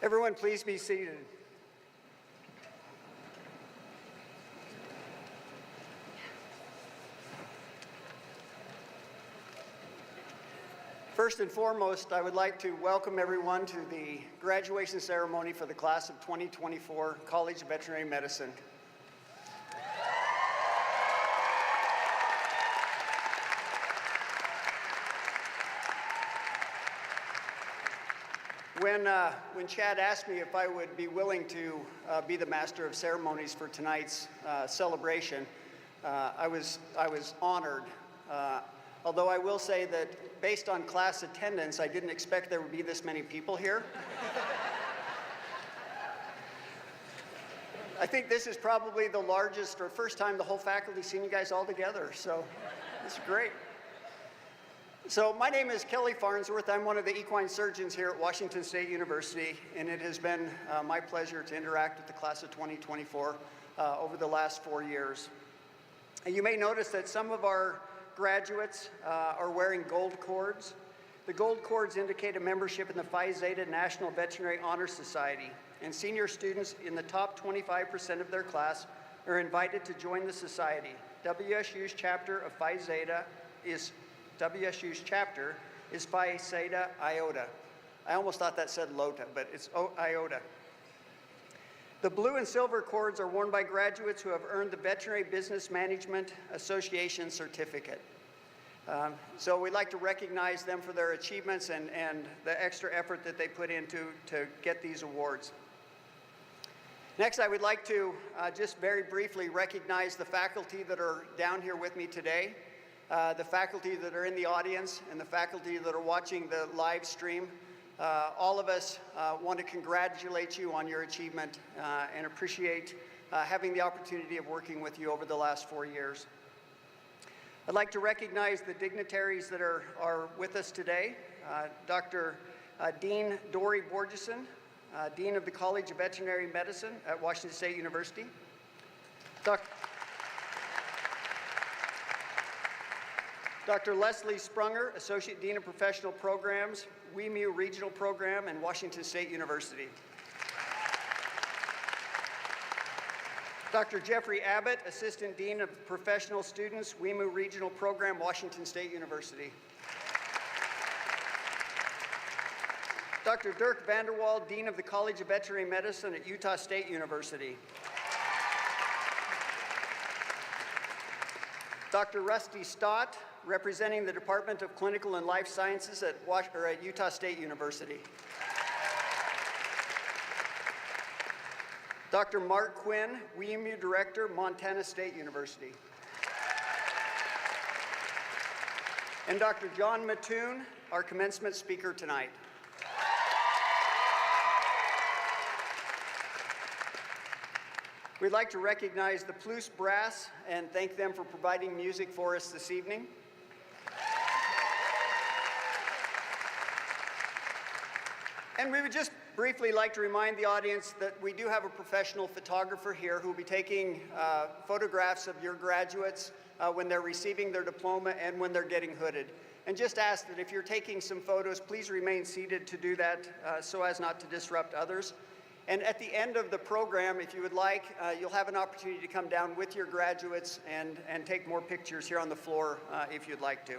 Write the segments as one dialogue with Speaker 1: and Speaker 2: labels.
Speaker 1: Everyone, please be seated. First and foremost, I would like to welcome everyone to the graduation ceremony for the class of 2024 College of Veterinary Medicine. When Chad asked me if I would be willing to be the master of ceremonies for tonight's celebration, I was honored. Although I will say that based on class attendance, I didn't expect there would be this many people here. I think this is probably the largest or first time the whole faculty's seen you guys all together, so it's great. So my name is Kelly Farnsworth. I'm one of the equine surgeons here at Washington State University, and it has been my pleasure to interact with the class of 2024 over the last 4 years. And you may notice that some of our graduates are wearing gold cords. The gold cords indicate a membership in the Phi Zeta National Veterinary Honor Society, and senior students in the top 25% of their class are invited to join the society. WSU's chapter of Phi Zeta is Phi Zeta Iota. I almost thought that said Lota, but it's Iota. The blue and silver cords are worn by graduates who have earned the Veterinary Business Management Association certificate. So we'd like to recognize them for their achievements and the extra effort that they put into to get these awards. Next, I would like to just very briefly recognize the faculty that are down here with me today, the faculty that are in the audience, and the faculty that are watching the live stream. All of us want to congratulate you on your achievement and appreciate having the opportunity of working with you over the last 4 years. I'd like to recognize the dignitaries that are with us today. Dr. Dean Dory Borgeson, Dean of the College of Veterinary Medicine at Washington State University. Dr. Leslie Sprunger, Associate Dean of Professional Programs, WEMU Regional Program, and Washington State University. Dr. Jeffrey Abbott, Assistant Dean of Professional Students, WEMU Regional Program, Washington State University. Dr. Dirk Vanderwall, Dean of the College of Veterinary Medicine at Utah State University. Dr. Rusty Stott, representing the Department of Clinical and Life Sciences at Utah State University. Dr. Mark Quinn, WEMU Director, Montana State University. And Dr. John Mattoon, our commencement speaker tonight. We'd like to recognize the Plouse Brass and thank them for providing music for us this evening. And we would just briefly like to remind the audience that we do have a professional photographer here who will be taking photographs of your graduates when they're receiving their diploma and when they're getting hooded. And just ask that if you're taking some photos, please remain seated to do that so as not to disrupt others. And at the end of the program, if you would like, you'll have an opportunity to come down with your graduates and take more pictures here on the floor if you'd like to.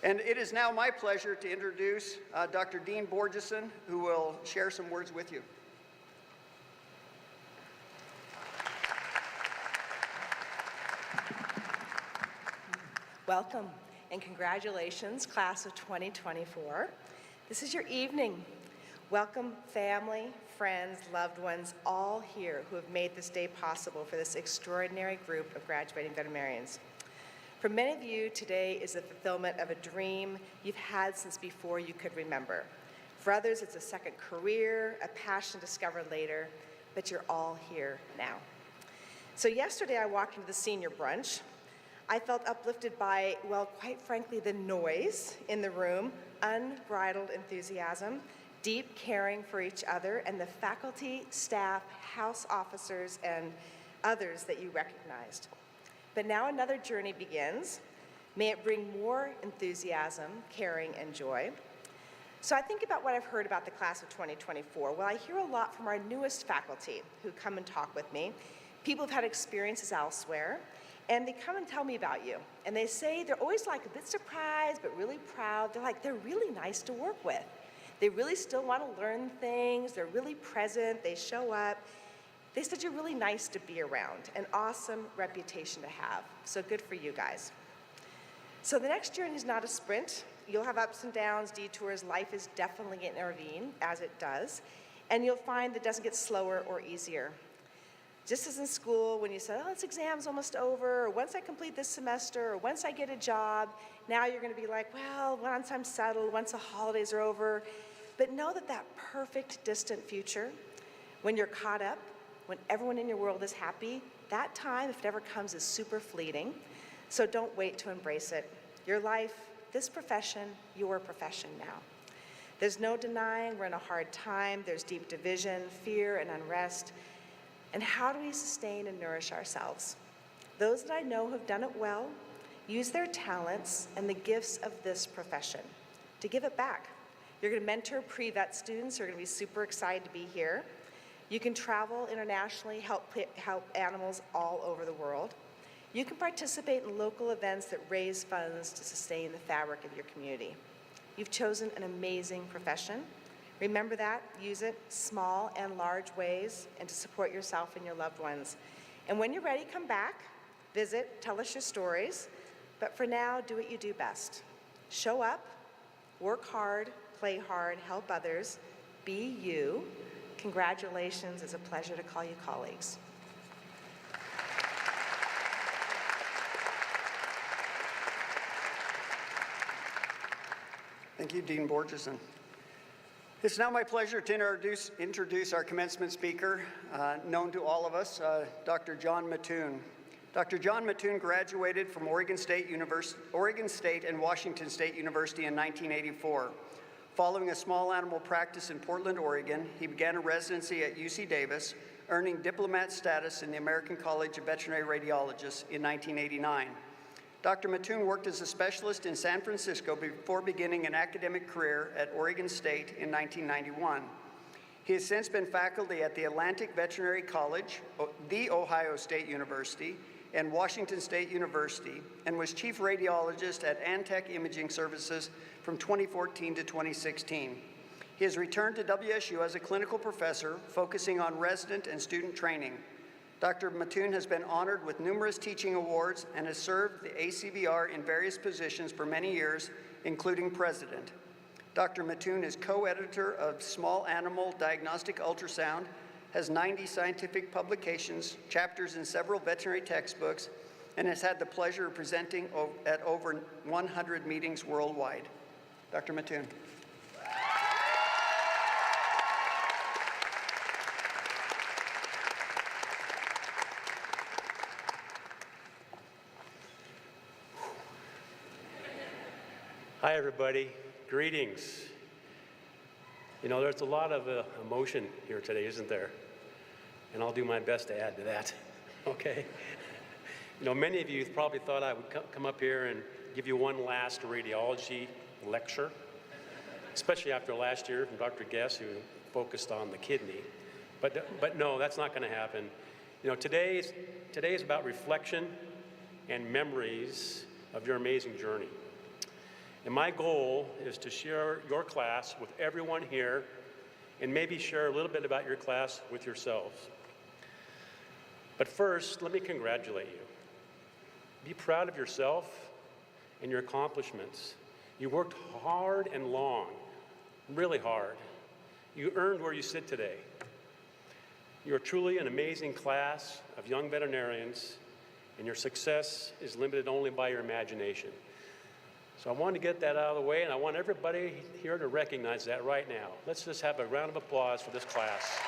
Speaker 1: And it is now my pleasure to introduce Dr. Dean Borgeson, who will share some words with you.
Speaker 2: Welcome and congratulations, class of 2024. This is your evening. Welcome family, friends, loved ones, all here who have made this day possible for this extraordinary group of graduating veterinarians. For many of you, today is the fulfillment of a dream you've had since before you could remember. For others, it's a second career, a passion discovered later, but you're all here now. So yesterday I walked into the senior brunch. I felt uplifted by, well, quite frankly, the noise in the room, unbridled enthusiasm, deep caring for each other, and the faculty, staff, house officers, and others that you recognized. But now another journey begins. May it bring more enthusiasm, caring, and joy. So I think about what I've heard about the class of 2024. Well, I hear a lot from our newest faculty who come and talk with me. People who've had experiences elsewhere, and they come and tell me about you. And they say they're always like a bit surprised, but really proud. They're really nice to work with. They really still want to learn things. They're really present. They show up. They said you're really nice to be around, an awesome reputation to have. So good for you guys. So the next journey is not a sprint. You'll have ups and downs, detours. Life is definitely going to intervene, as it does. And you'll find that it doesn't get slower or easier. Just as in school, when you said, oh, this exam's almost over, or once I complete this semester, or once I get a job, now you're going to be like, well, once I'm settled, once the holidays are over. But know that that perfect distant future, when you're caught up, when everyone in your world is happy, that time, if it ever comes, is super fleeting. So don't wait to embrace it. Your life, this profession, your profession now. There's no denying we're in a hard time. There's deep division, fear, and unrest. And how do we sustain and nourish ourselves? Those that I know have done it well use their talents and the gifts of this profession to give it back. You're going to mentor pre-vet students who are going to be super excited to be here. You can travel internationally, help animals all over the world. You can participate in local events that raise funds to sustain the fabric of your community. You've chosen an amazing profession. Remember that, use it small and large ways, and to support yourself and your loved ones. And when you're ready, come back, visit, tell us your stories. But for now, do what you do best. Show up, work hard, play hard, help others, be you. Congratulations, it's a pleasure to call you colleagues.
Speaker 1: Thank you, Dean Borgeson. It's now my pleasure to introduce our commencement speaker, known to all of us, Dr. John Mattoon. Dr. John Mattoon graduated from Oregon State and Washington State University in 1984. Following a small animal practice in Portland, Oregon, he began a residency at UC Davis, earning diplomat status in the American College of Veterinary Radiologists in 1989. Dr. Mattoon worked as a specialist in San Francisco before beginning an academic career at Oregon State in 1991. He has since been faculty at the Atlantic Veterinary College, The Ohio State University, and Washington State University, and was chief radiologist at Antech Imaging Services from 2014 to 2016. He has returned to WSU as a clinical professor, focusing on resident and student training. Dr. Mattoon has been honored with numerous teaching awards and has served the ACVR in various positions for many years, including president. Dr. Mattoon is co-editor of Small Animal Diagnostic Ultrasound, has 90 scientific publications, chapters in several veterinary textbooks, and has had the pleasure of presenting at over 100 meetings worldwide. Dr. Mattoon.
Speaker 3: Hi, everybody. Greetings. You know, there's a lot of emotion here today, isn't there? And I'll do my best to add to that, okay? You know, many of you probably thought I would come up here and give you one last radiology lecture, especially after last year from Dr. Guess, who focused on the kidney. But no, that's not going to happen. You know, today is about reflection and memories of your amazing journey. And my goal is to share your class with everyone here and maybe share a little bit about your class with yourselves. But first, let me congratulate you. Be proud of yourself and your accomplishments. You worked hard and long, really hard. You earned where you sit today. You are truly an amazing class of young veterinarians, and your success is limited only by your imagination. So I want to get that out of the way, and I want everybody here to recognize that right now. Let's just have a round of applause for this class.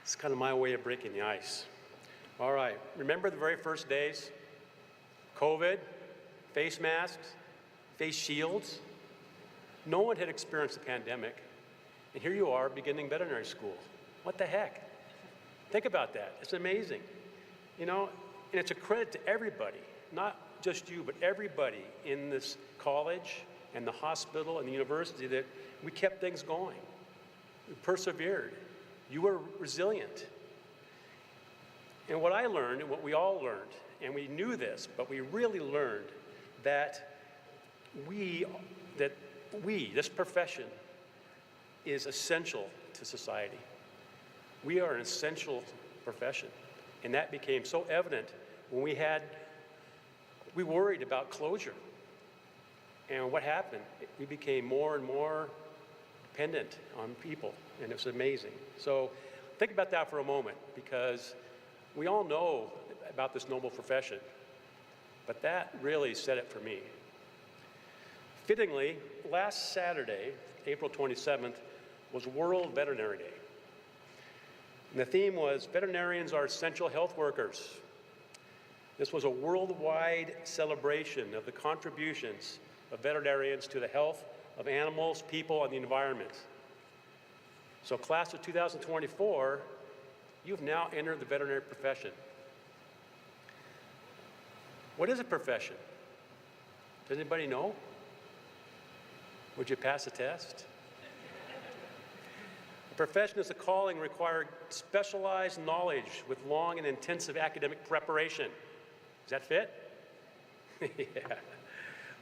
Speaker 3: It's kind of my way of breaking the ice. All right, remember the very first days? COVID, face masks, face shields. No one had experienced the pandemic. And here you are beginning veterinary school. What the heck? Think about that. It's amazing. You know, and it's a credit to everybody, not just you, but everybody in this college and the hospital and the university that we kept things going. We persevered. You were resilient. And what I learned, and what we all learned, and we knew this, but we really learned that this profession is essential to society. We are an essential profession. And that became so evident when we worried about closure. And what happened? We became more and more dependent on people, and it was amazing. So think about that for a moment, because we all know about this noble profession, but that really said it for me. Fittingly, last Saturday, April 27th, was World Veterinary Day. And the theme was Veterinarians Are Essential Health Workers. This was a worldwide celebration of the contributions of veterinarians to the health of animals, people, and the environment. So class of 2024, you've now entered the veterinary profession. What is a profession? Does anybody know? Would you pass the test? A profession is a calling requiring specialized knowledge with long and intensive academic preparation. Does that fit? Yeah.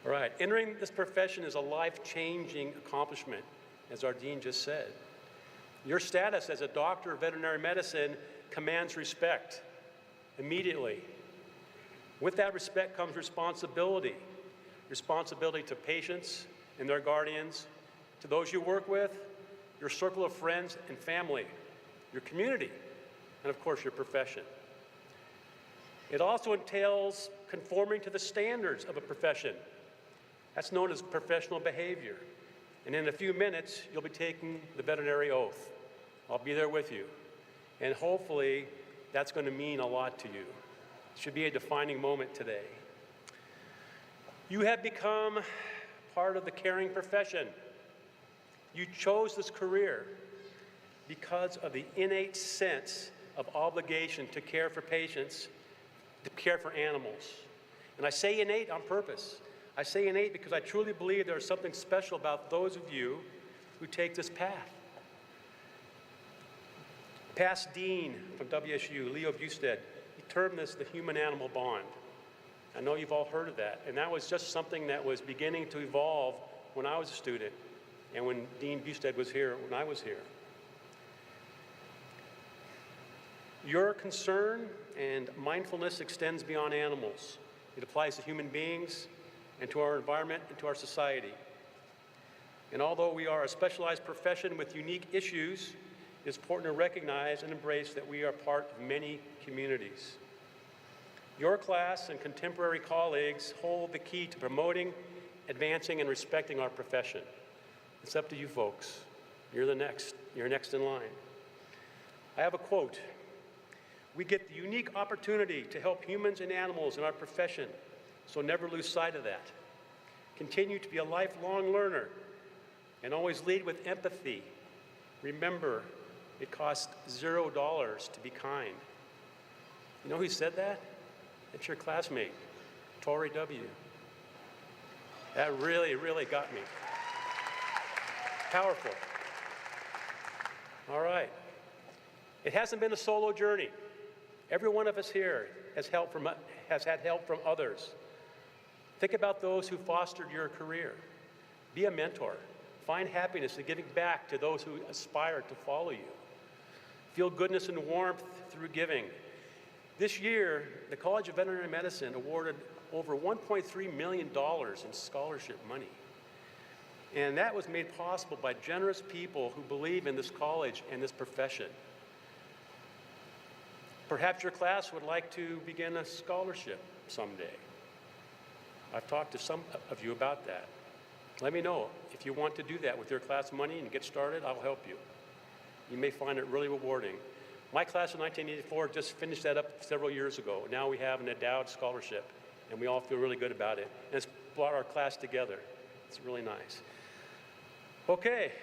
Speaker 3: All right. Entering this profession is a life-changing accomplishment, as our dean just said. Your status as a doctor of veterinary medicine commands respect immediately. With that respect comes responsibility. Responsibility to patients and their guardians, to those you work with, your circle of friends and family, your community, and of course your profession. It also entails conforming to the standards of a profession. That's known as professional behavior. And in a few minutes, you'll be taking the veterinary oath. I'll be there with you. And hopefully, that's going to mean a lot to you. It should be a defining moment today. You have become part of the caring profession. You chose this career because of the innate sense of obligation to care for patients, to care for animals. And I say innate on purpose. I say innate because I truly believe there's something special about those of you who take this path. Past dean from WSU, Leo Busted, he termed this the human-animal bond. I know you've all heard of that, and that was just something that was beginning to evolve when I was a student and when Dean Busted was here, when I was here. Your concern and mindfulness extends beyond animals. It applies to human beings and to our environment and to our society. And although we are a specialized profession with unique issues, it's important to recognize and embrace that we are part of many communities. Your class and contemporary colleagues hold the key to promoting, advancing, and respecting our profession. It's up to you folks. You're next in line. I have a quote. We get the unique opportunity to help humans and animals in our profession, so never lose sight of that. Continue to be a lifelong learner and always lead with empathy. Remember, it costs $0 to be kind. You know who said that? It's your classmate, Tori W. That really, really got me. Powerful. All right. It hasn't been a solo journey. Every one of us here has had help from others. Think about those who fostered your career. Be a mentor. Find happiness in giving back to those who aspire to follow you. Feel goodness and warmth through giving. This year, the College of Veterinary Medicine awarded over $1.3 million in scholarship money. And that was made possible by generous people who believe in this college and this profession. Perhaps your class would like to begin a scholarship someday. I've talked to some of you about that. Let me know if you want to do that with your class money and get started. I'll help you. You may find it really rewarding. My class of 1984 just finished that up several years ago. Now we have an endowed scholarship, and we all feel really good about it. And it's brought our class together. It's really nice. Okay,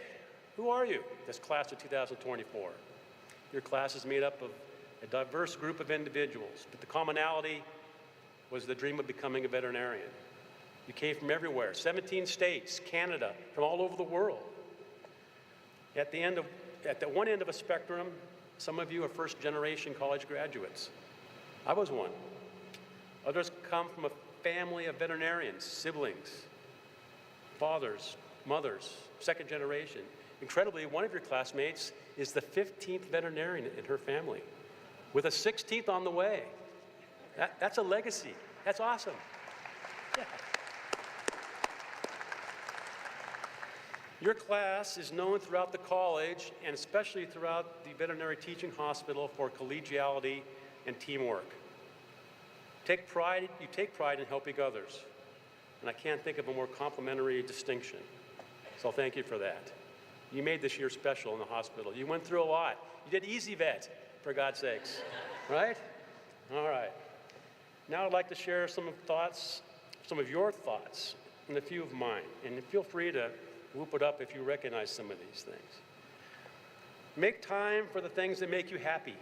Speaker 3: who are you, this class of 2024? Your class is made up of a diverse group of individuals, but the commonality was the dream of becoming a veterinarian. You came from everywhere, 17 states, Canada, from all over the world. At the one end of a spectrum, some of you are first-generation college graduates. I was one. Others come from a family of veterinarians, siblings, fathers, mothers, second generation. Incredibly, one of your classmates is the 15th veterinarian in her family, with a 16th on the way. That's a legacy. That's awesome. Yeah. Your class is known throughout the college and especially throughout the veterinary teaching hospital for collegiality and teamwork. You take pride in helping others, and I can't think of a more complimentary distinction. So thank you for that. You made this year special in the hospital. You went through a lot. You did easy vet, for God's sakes, right? All right. Now I'd like to share some of your thoughts, and a few of mine. And feel free to whoop it up if you recognize some of these things. Make time for the things that make you happy,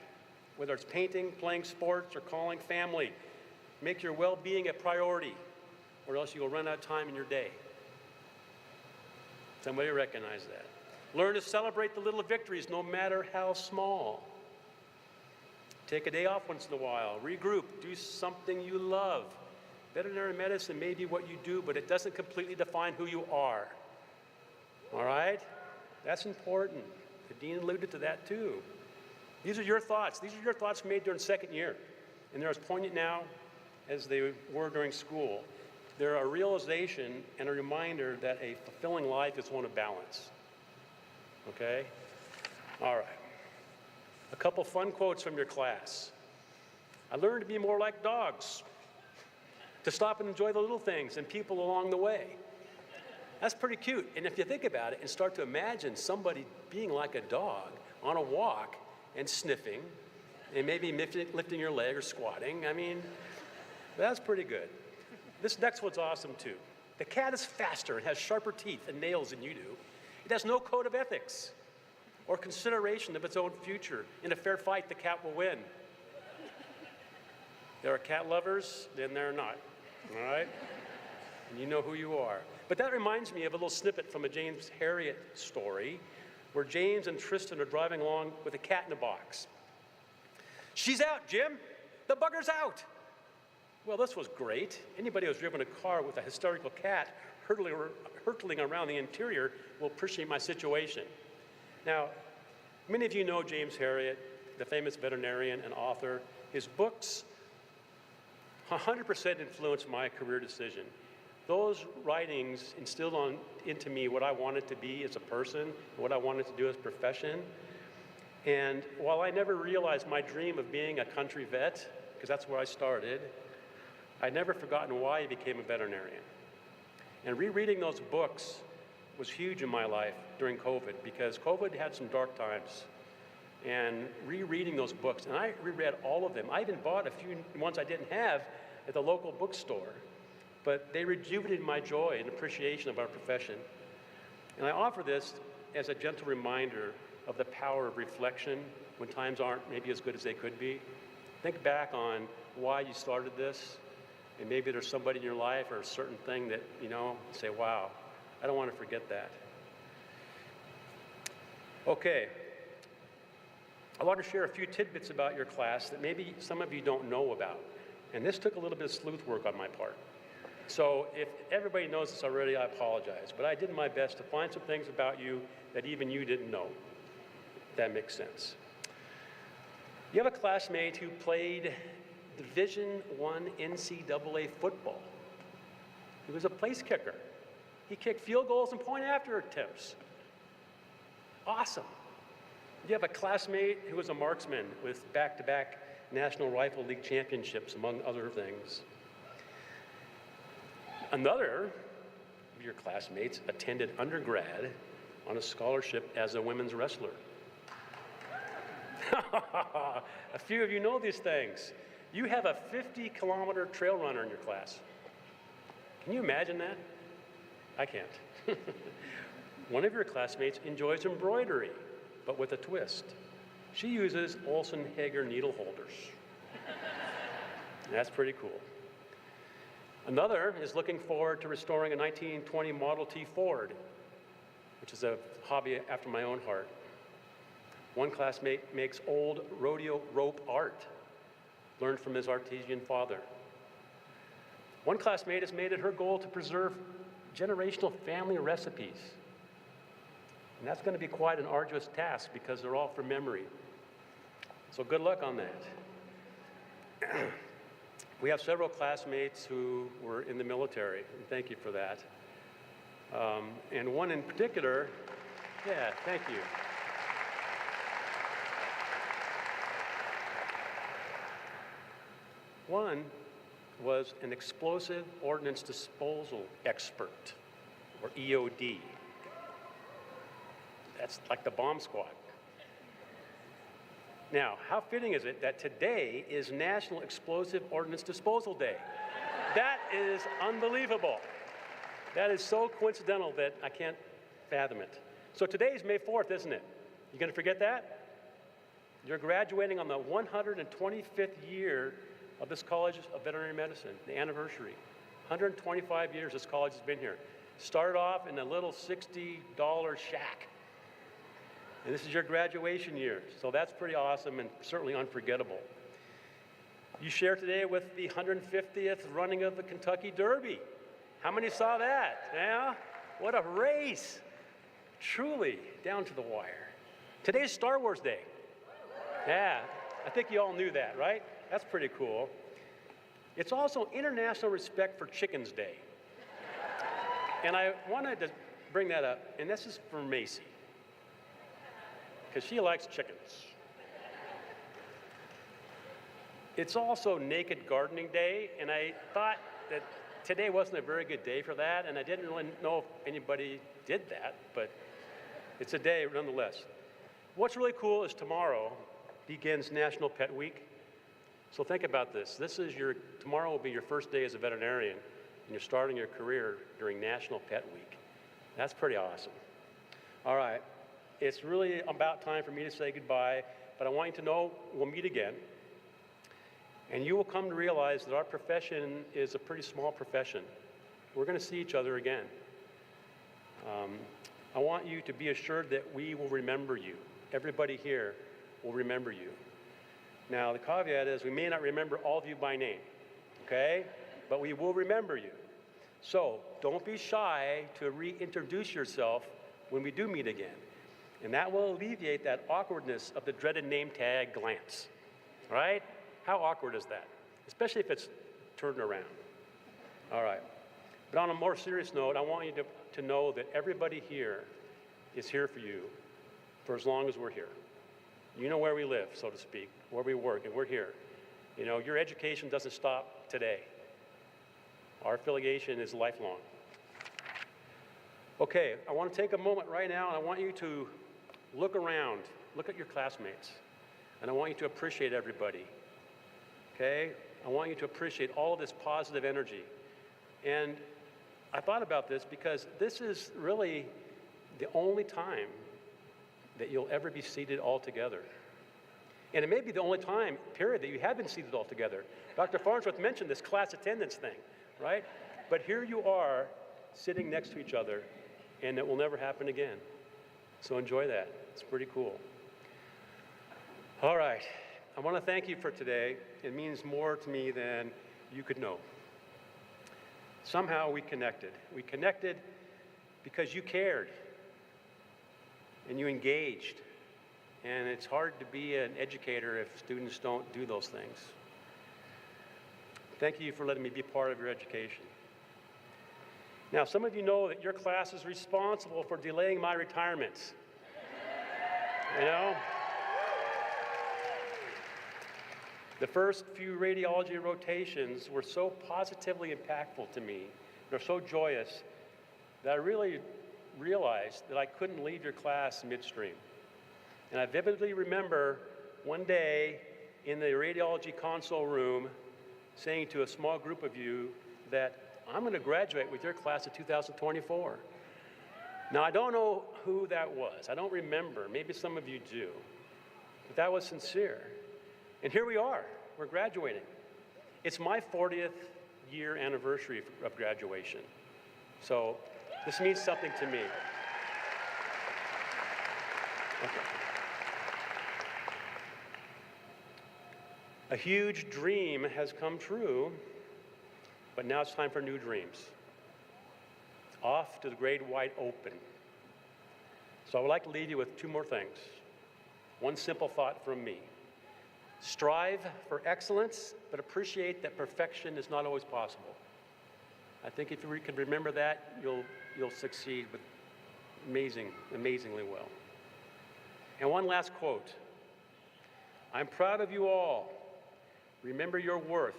Speaker 3: whether it's painting, playing sports, or calling family. Make your well-being a priority, or else you'll run out of time in your day. Somebody recognize that. Learn to celebrate the little victories, no matter how small. Take a day off once in a while. Regroup. Do something you love. Veterinary medicine may be what you do, but it doesn't completely define who you are. All right? That's important. The dean alluded to that too. These are your thoughts. These are your thoughts made during second year. And they're as poignant now as they were during school. They're a realization and a reminder that a fulfilling life is one of balance. Okay? All right. A couple fun quotes from your class. I learned to be more like dogs, to stop and enjoy the little things and people along the way. That's pretty cute. And if you think about it and start to imagine somebody being like a dog on a walk and sniffing and maybe lifting your leg or squatting, I mean, that's pretty good. This next one's awesome too. The cat is faster and has sharper teeth and nails than you do. It has no code of ethics or consideration of its own future. In a fair fight, the cat will win. There are cat lovers, then there are not, all right? And you know who you are. But that reminds me of a little snippet from a James Herriot story where James and Tristan are driving along with a cat in a box. She's out, Jim. The bugger's out. Well, this was great. Anybody who's driven a car with a hysterical cat hurtling around the interior will appreciate my situation. Now, many of you know James Herriot, the famous veterinarian and author. His books 100% influenced my career decision. Those writings instilled into me what I wanted to be as a person, what I wanted to do as a profession. And while I never realized my dream of being a country vet, because that's where I started, I'd never forgotten why I became a veterinarian. And rereading those books was huge in my life during COVID, because COVID had some dark times. And rereading those books, and I reread all of them. I even bought a few ones I didn't have at the local bookstore. But they rejuvenated my joy and appreciation of our profession. And I offer this as a gentle reminder of the power of reflection when times aren't maybe as good as they could be. Think back on why you started this, and maybe there's somebody in your life or a certain thing that, you know, say, wow, I don't want to forget that. Okay. I want to share a few tidbits about your class that maybe some of you don't know about. And this took a little bit of sleuth work on my part. So if everybody knows this already, I apologize. But I did my best to find some things about you that even you didn't know. If that makes sense. You have a classmate who played Division I NCAA football. He was a place kicker. He kicked field goals and point-after attempts. Awesome. You have a classmate who was a marksman with back-to-back National Rifle League championships, among other things. Another of your classmates attended undergrad on a scholarship as a women's wrestler. A few of you know these things. You have a 50-kilometer trail runner in your class. Can you imagine that? I can't. One of your classmates enjoys embroidery, but with a twist. She uses Olson Hager needle holders. That's pretty cool. Another is looking forward to restoring a 1920 Model T Ford, which is a hobby after my own heart. One classmate makes old rodeo rope art, learned from his artesian father. One classmate has made it her goal to preserve generational family recipes. And that's going to be quite an arduous task because they're all from memory. So good luck on that. We have several classmates who were in the military, and thank you for that. And one in particular, yeah, thank you. One was an explosive ordnance disposal expert, or EOD. That's like the bomb squad. Now, how fitting is it that today is National Explosive Ordnance Disposal Day? That is unbelievable. That is so coincidental that I can't fathom it. So today is May 4th, isn't it? You gonna forget that? You're graduating on the 125th year of this College of Veterinary Medicine, the anniversary. 125 years this college has been here. Started off in a little $60 shack. And this is your graduation year, so that's pretty awesome and certainly unforgettable. You share today with the 150th running of the Kentucky Derby. How many saw that? Yeah? What a race. Truly, down to the wire. Today's Star Wars Day. Yeah, I think you all knew that, right? That's pretty cool. It's also International Respect for Chickens Day. And I wanted to bring that up, and this is for Macy, because she likes chickens. It's also Naked Gardening Day, and I thought that today wasn't a very good day for that, and I didn't really know if anybody did that, but it's a day nonetheless. What's really cool is tomorrow begins National Pet Week. So think about this. Tomorrow will be your first day as a veterinarian, and you're starting your career during National Pet Week. That's pretty awesome. All right. It's really about time for me to say goodbye, but I want you to know we'll meet again. And you will come to realize that our profession is a pretty small profession. We're going to see each other again. I want you to be assured that we will remember you. Everybody here will remember you. Now, the caveat is we may not remember all of you by name, okay? But we will remember you. So don't be shy to reintroduce yourself when we do meet again. And that will alleviate that awkwardness of the dreaded name tag glance, right? How awkward is that? Especially if it's turned around. All right. But on a more serious note, I want you to know that everybody here is here for you for as long as we're here. You know where we live, so to speak, where we work, and we're here. You know, your education doesn't stop today. Our affiliation is lifelong. Okay, I want to take a moment right now, and I want you to look around, look at your classmates, and I want you to appreciate everybody, okay? I want you to appreciate all of this positive energy. And I thought about this because this is really the only time that you'll ever be seated all together. And it may be the only time, period, that you have been seated all together. Dr. Farnsworth mentioned this class attendance thing, right? But here you are sitting next to each other, and it will never happen again. So enjoy that. It's pretty cool. All right. I want to thank you for today. It means more to me than you could know. Somehow we connected. We connected because you cared and you engaged. And it's hard to be an educator if students don't do those things. Thank you for letting me be part of your education. Now, some of you know that your class is responsible for delaying my retirement. You know? The first few radiology rotations were so positively impactful to me, they're so joyous, that I really realized that I couldn't leave your class midstream. And I vividly remember one day in the radiology console room saying to a small group of you that I'm going to graduate with your class of 2024. Now, I don't know who that was. I don't remember. Maybe some of you do. but that was sincere. And here we are, we're graduating. It's my 40th year anniversary of graduation. So this means something to me. Okay. A huge dream has come true, but now it's time for new dreams. Off to the great wide open. So I would like to leave you with two more things. One simple thought from me. Strive for excellence, but appreciate that perfection is not always possible. I think if you can remember that, you'll succeed with amazingly well. And one last quote. I'm proud of you all. Remember your worth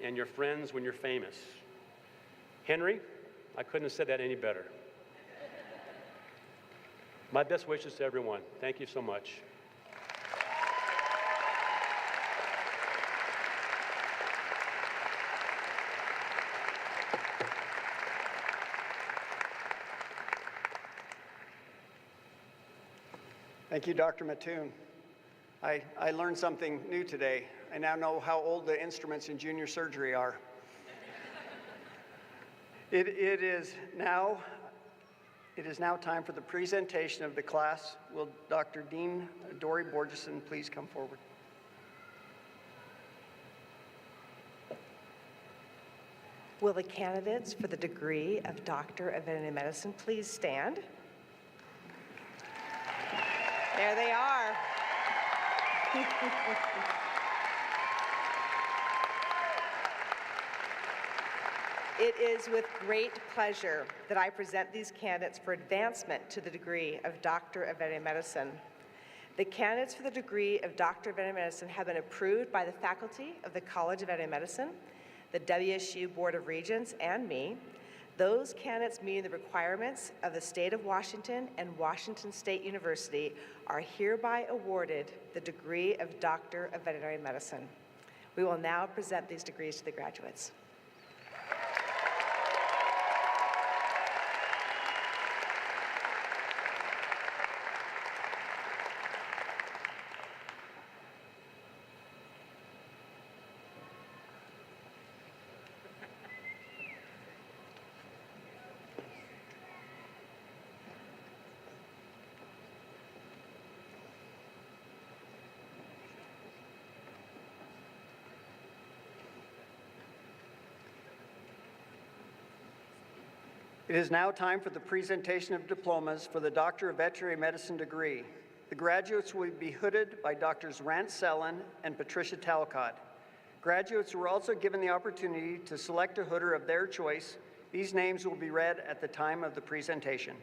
Speaker 3: and your friends when you're famous. Henry, I couldn't have said that any better. My best wishes to everyone. Thank you so much.
Speaker 1: Thank you, Dr. Mattoon. I learned something new today. I now know how old the instruments in junior surgery are. It is now time for the presentation of the class. Will Dr. Dean Dory Borgeson please come forward?
Speaker 2: Will the candidates for the degree of Doctor of Veterinary Medicine please stand? There they are. It is with great pleasure that I present these candidates for advancement to the degree of Doctor of Veterinary Medicine. The candidates for the degree of Doctor of Veterinary Medicine have been approved by the faculty of the College of Veterinary Medicine, the WSU Board of Regents, and me. Those candidates meeting the requirements of the state of Washington and Washington State University are hereby awarded the degree of Doctor of Veterinary Medicine. We will now present these degrees to the graduates.
Speaker 1: It is now time for the presentation of diplomas for the Doctor of Veterinary Medicine degree. The graduates will be hooded by Drs. Rance Sellen and Patricia Talcott. Graduates were also given the opportunity to select a hooder of their choice. These names will be read at the time of the presentation.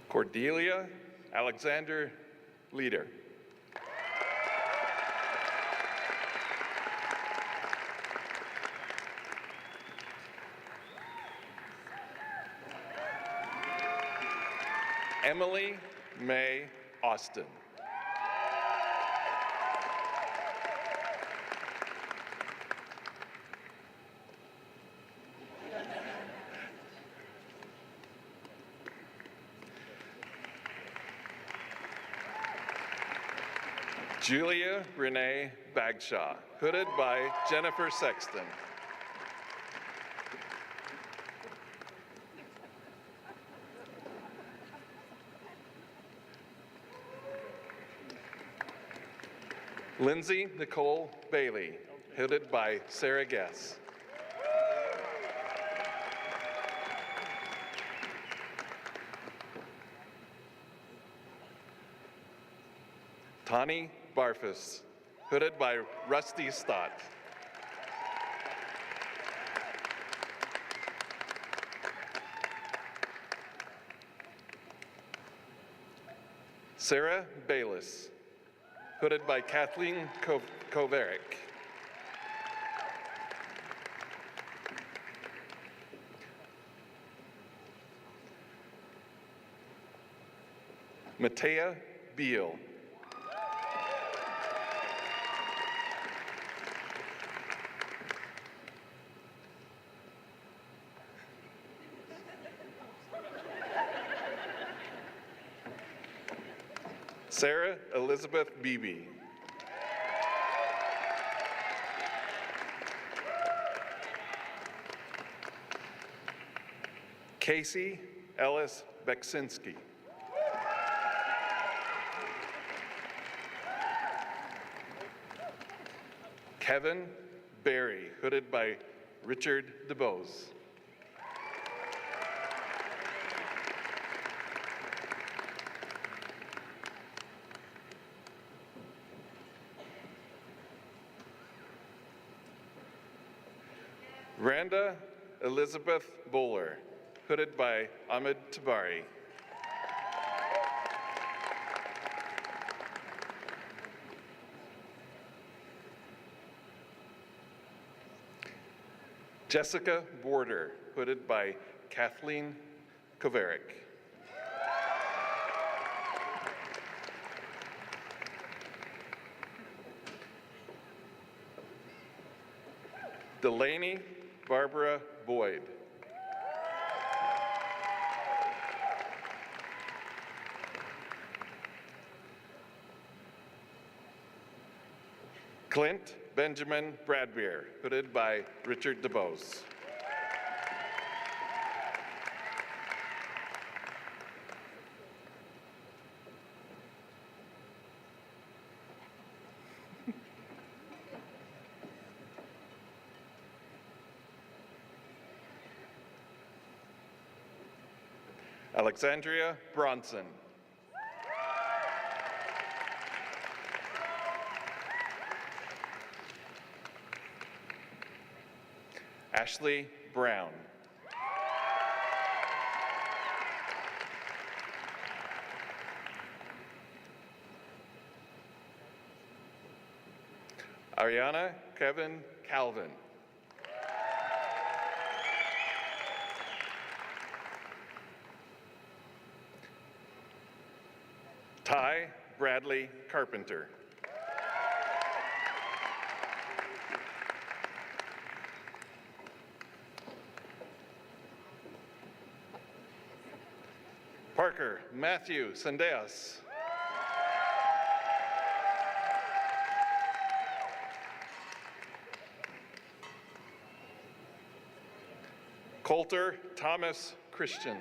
Speaker 4: Cordelia Alexander Leader. Emily May Austin. Julia Renee Bagshaw, hooded by Jennifer Sexton. Lindsay Nicole Bailey, hooded by Sarah Guess. Tani Barfus, hooded by Rusty Stott. Sarah Bayless, hooded by Kathleen Kovarik. Matea Beal. Sarah Elizabeth Beebe. Casey Ellis Beksinski. Kevin Barry, hooded by Richard DeBose. Randa Elizabeth Bowler, hooded by Ahmed Tabari. Jessica Border, hooded by Kathleen Kovarik. Delaney Barbara Boyd. Clint Benjamin Bradbeer, hooded by Richard DeBose. Alexandria Bronson. Ashley Brown. Ariana Kevin Calvin. Ty Bradley Carpenter. Parker Matthew Sendejas. Coulter Thomas Christian.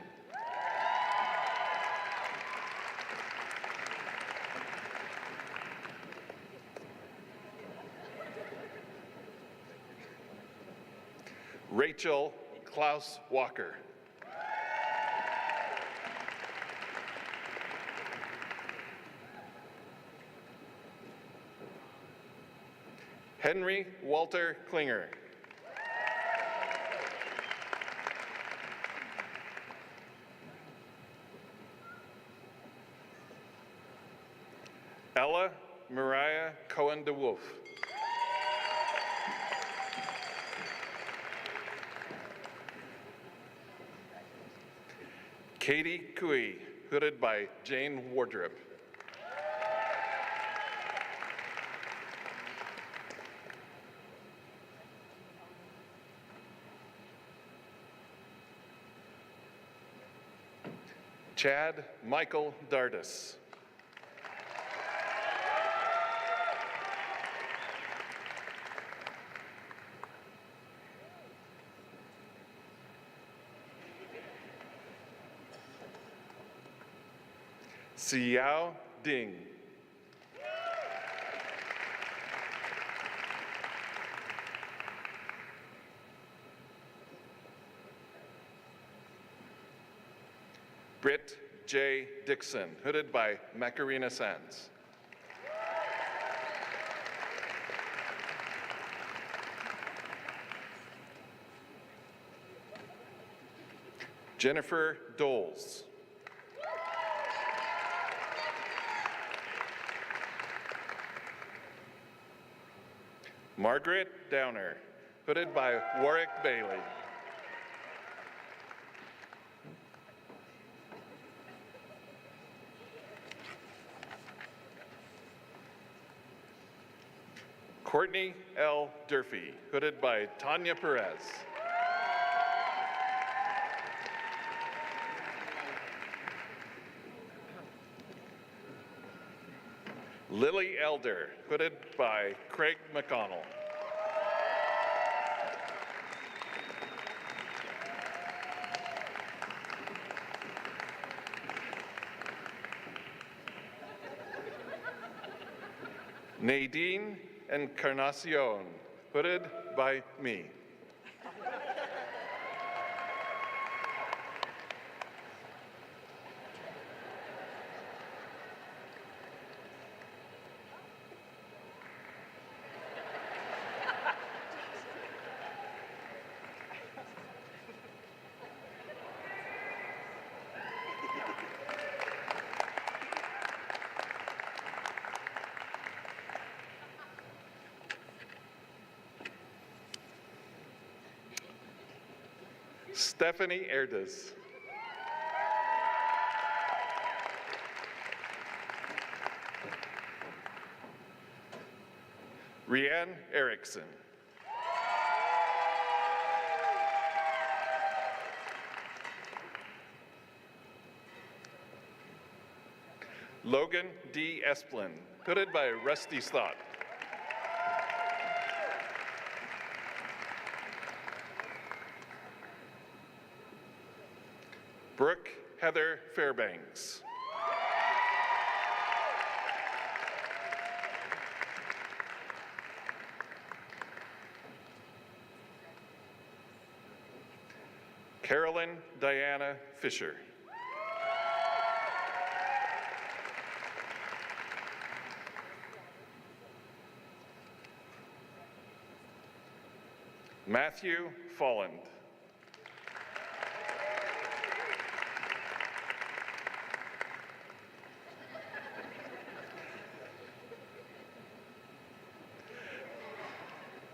Speaker 4: Rachel Klaus Walker. Henry Walter Klinger. Ella Mariah Cohen DeWolf. Katie Cooey, hooded by Jane Wardrop. Chad Michael Dardis. Xiao Ding. Britt J. Dixon, hooded by Macarena Sands. Jennifer Doles. Margaret Downer, hooded by Warwick Bailey. Courtney L. Durfee, hooded by Tanya Perez. Lily Elder, hooded by Craig McConnell. Nadine Encarnacion, hooded by me. Stephanie Erdes. Rianne Erickson. Logan D. Esplin, hooded by Rusty Stott. Brooke Heather Fairbanks. Carolyn Diana Fisher. Matthew Folland.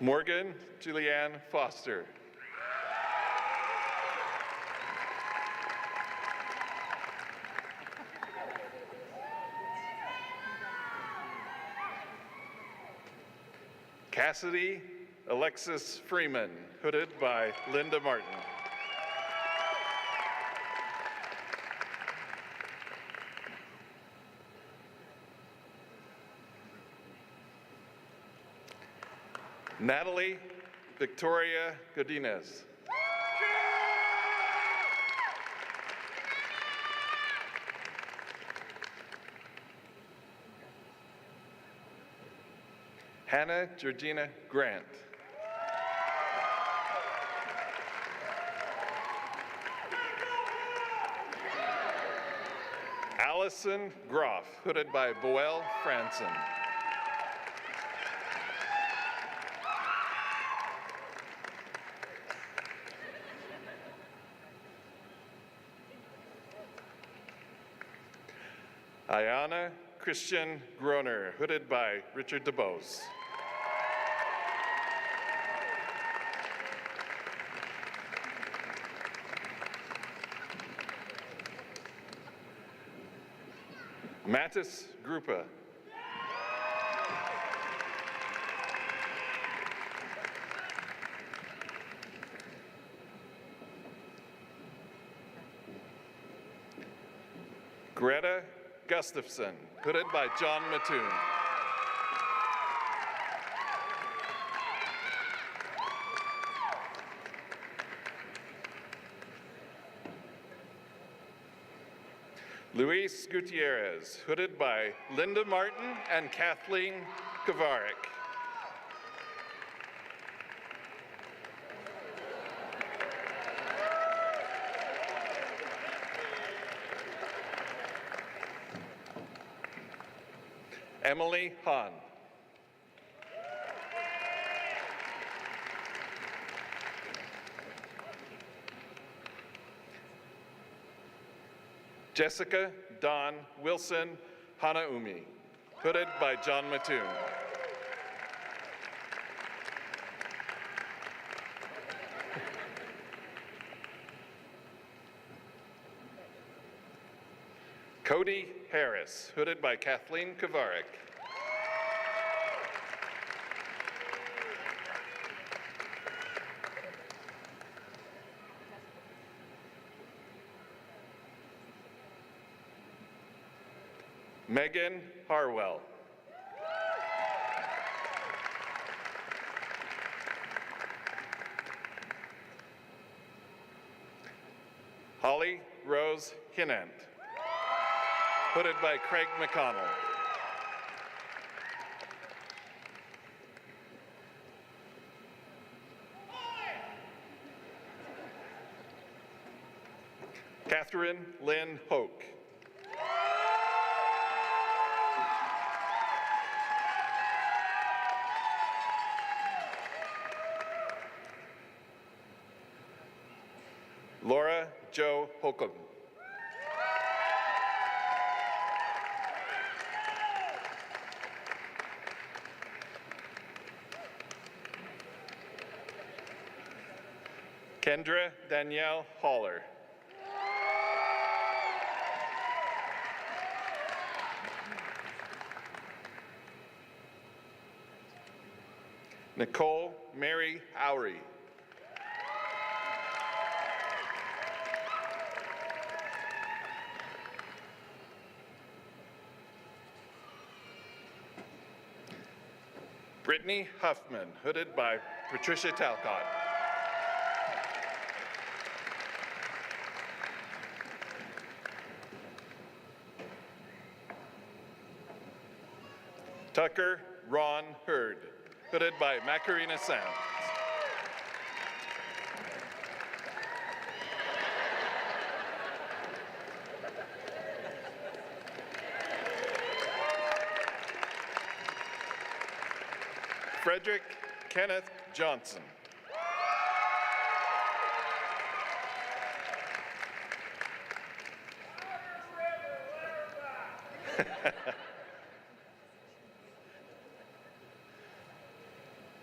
Speaker 4: Morgan Julianne Foster. Cassidy Alexis Freeman, hooded by Linda Martin. Natalie Victoria Godinez. Hannah Georgina Grant. Allison Groff, hooded by Boel Franson. Ayana Christian Groner, hooded by Richard DeBose. Mattis Grupa. Greta Gustafson, hooded by John Mattoon. Luis Gutierrez, hooded by Linda Martin and Kathleen Kovarik. Emily Hahn. Jessica Dawn Wilson Hanaumi, hooded by John Mattoon. Cody Harris, hooded by Kathleen Kovarik. Megan Harwell. Holly Rose Hinant, hooded by Craig McConnell. Catherine Lynn Hoke. Laura Jo Holcomb. Kendra Danielle Haller. Nicole Mary Howry. Brittany Huffman, hooded by Patricia Talcott. Tucker Ron Hurd, hooded by Macarena Sands. Frederick Kenneth Johnson.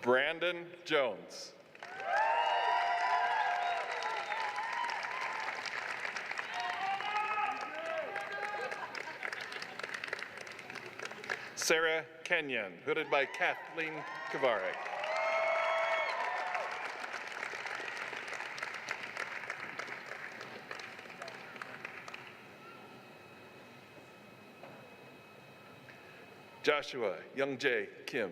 Speaker 4: Brandon Jones. Sarah Kenyon, hooded by Kathleen Kovarik. Joshua Young Jae Kim.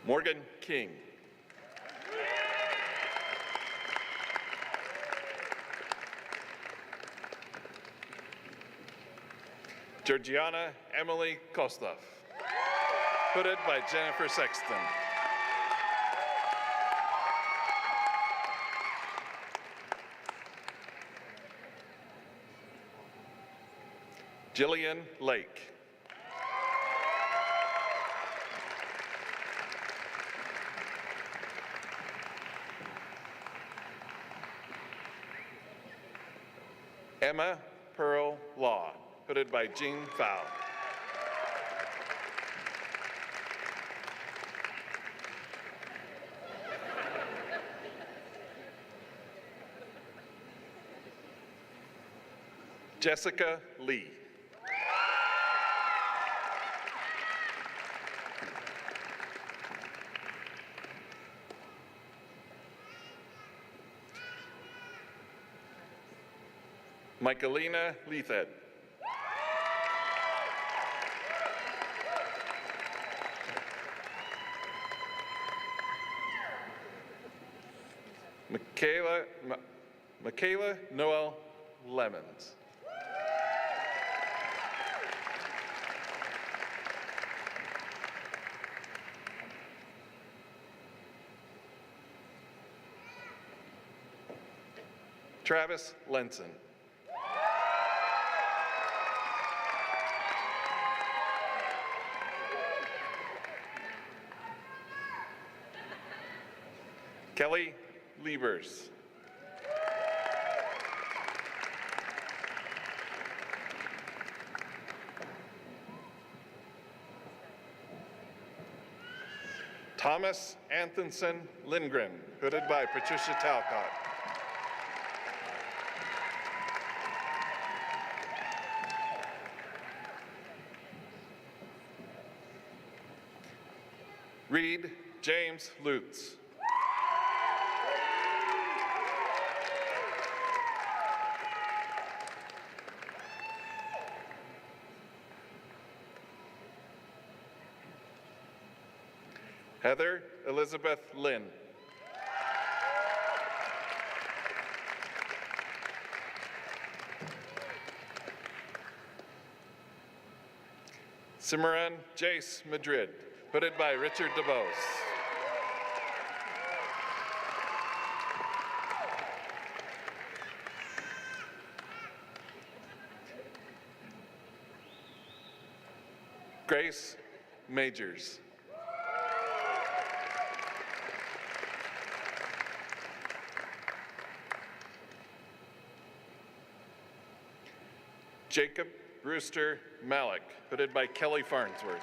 Speaker 4: Morgan King. Georgiana Emily Kostov, hooded by Jennifer Sexton. Jillian Lake. Emma Pearl Law, hooded by Jean Fowl. Jessica Lee. Michaelina Leathed. Michaela Noel Lemons. Travis Lenson. Kelly Liebers. Thomas Anthonson Lindgren, hooded by Patricia Talcott. Reed James Lutz. Heather Elizabeth Lynn. Simran Jace Madrid, hooded by Richard DeBose. Grace Majors. Jacob Brewster Malik, hooded by Kelly Farnsworth.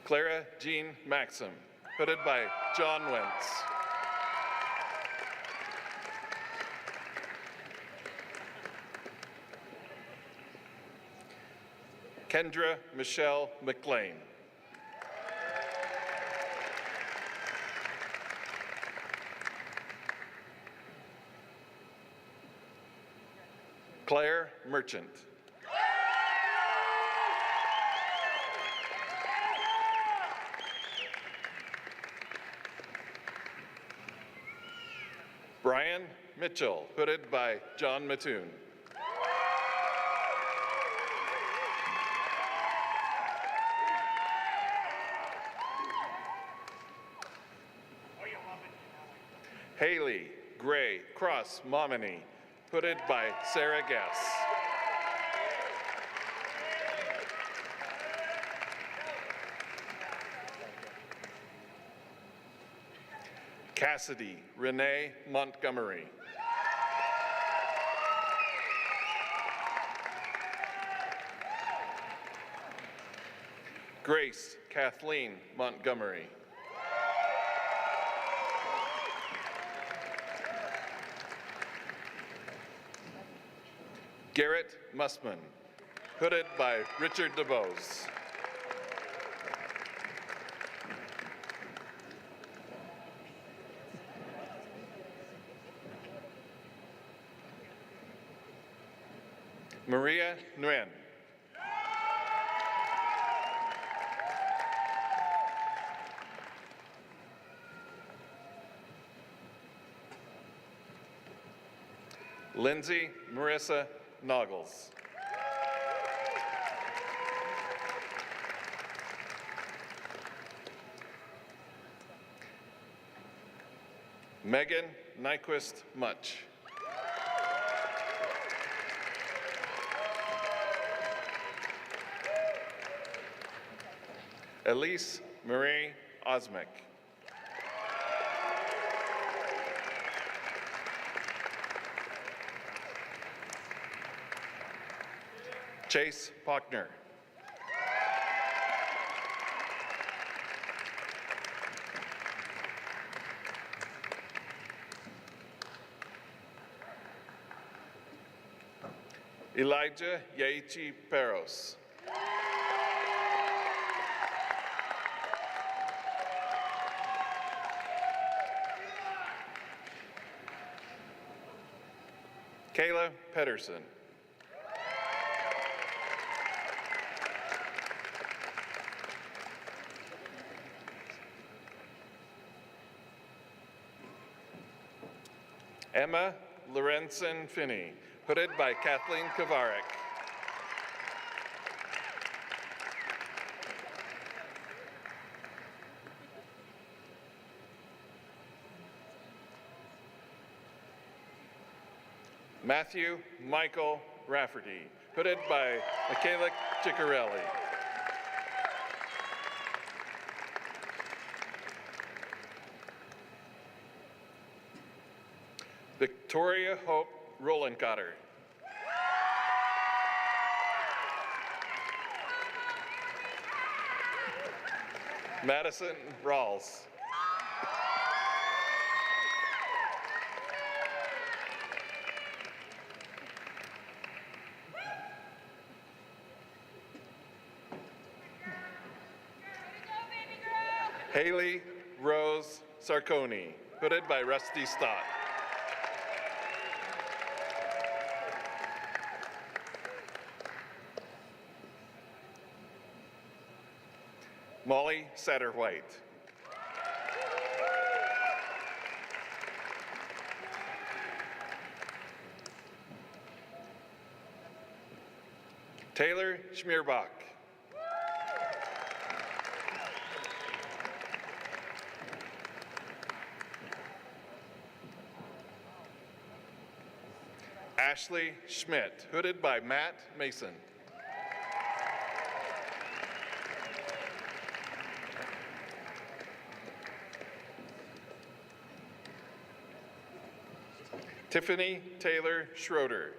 Speaker 4: Clara Jean Maxim, hooded by John Wentz. Kendra Michelle McLean. Claire Merchant. Brian Mitchell, hooded by John Mattoon. Haley Gray Cross Momini, hooded by Sarah Guess. Cassidy Renee Montgomery. Grace Kathleen Montgomery. Garrett Mussman, hooded by Richard DeBose. Maria Nguyen. Lindsay Marissa Noggles. Megan Nyquist Much. Elise Marie Osmick. Chase Pockner. Elijah Yaichi Peros. Kayla Pedersen. Emma Lorenzen Finney, hooded by Kathleen Kovarek. Matthew Michael Rafferty, hooded by Michaela Ciccarelli. Victoria Hope Rollencotter. Madison Rawls. Haley Rose Sarconi, hooded by Rusty Stott. Molly Satterwhite. Taylor Schmierbach. Ashley Schmidt, hooded by Matt Mason. Tiffany Taylor Schroeder.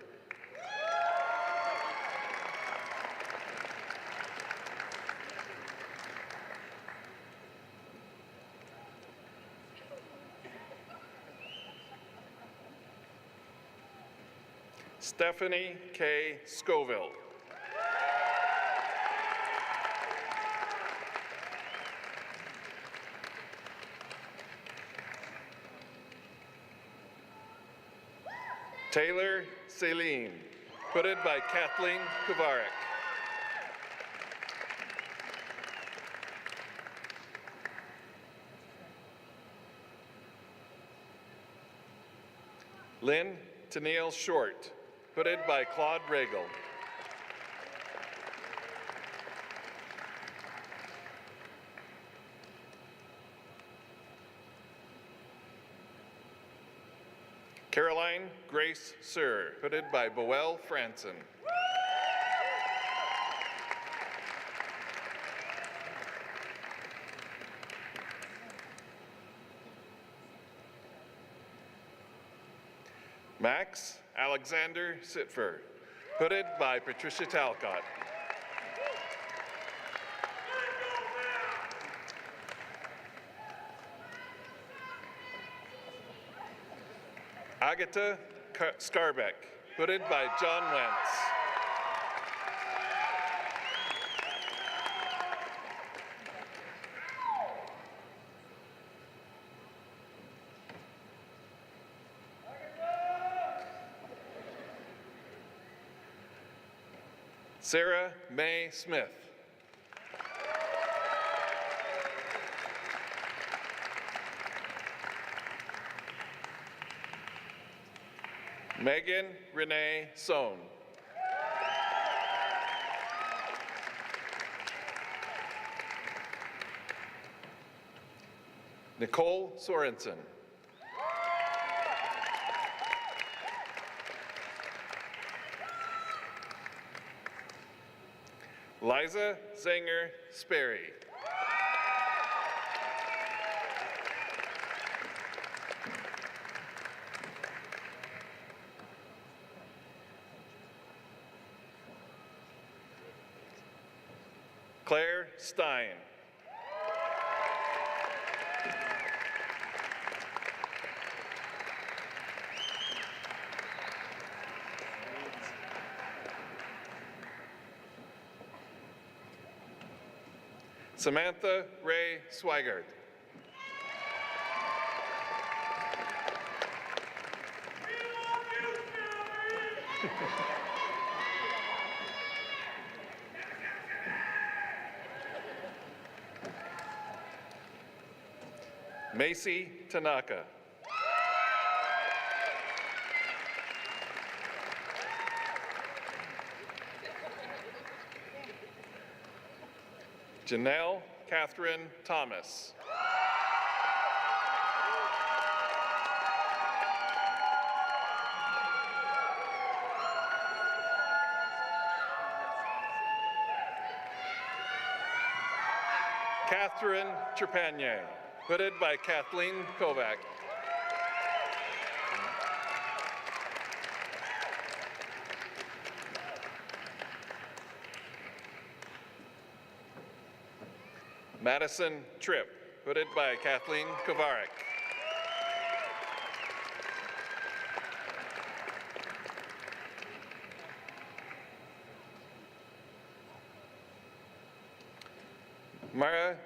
Speaker 4: Stephanie K. Scoville. Taylor Saline, hooded by Kathleen Kovarek. Lynn Tennille Short, hooded by Claude Regal. Caroline Grace Sir, hooded by Boel Franson. Max Alexander Sitfer, hooded by Patricia Talcott. Agatha Scarbeck, hooded by John Wentz. Sarah Mae Smith. Megan Renee Sohn. Nicole Sorensen. Liza Zanger Sperry. Claire Stein. Samantha Ray Swigert. Macy Tanaka. Janelle Catherine Thomas. Catherine Trepanier, hooded by Kathleen Kovac. Madison Tripp, hooded by Kathleen Kovarik. Mara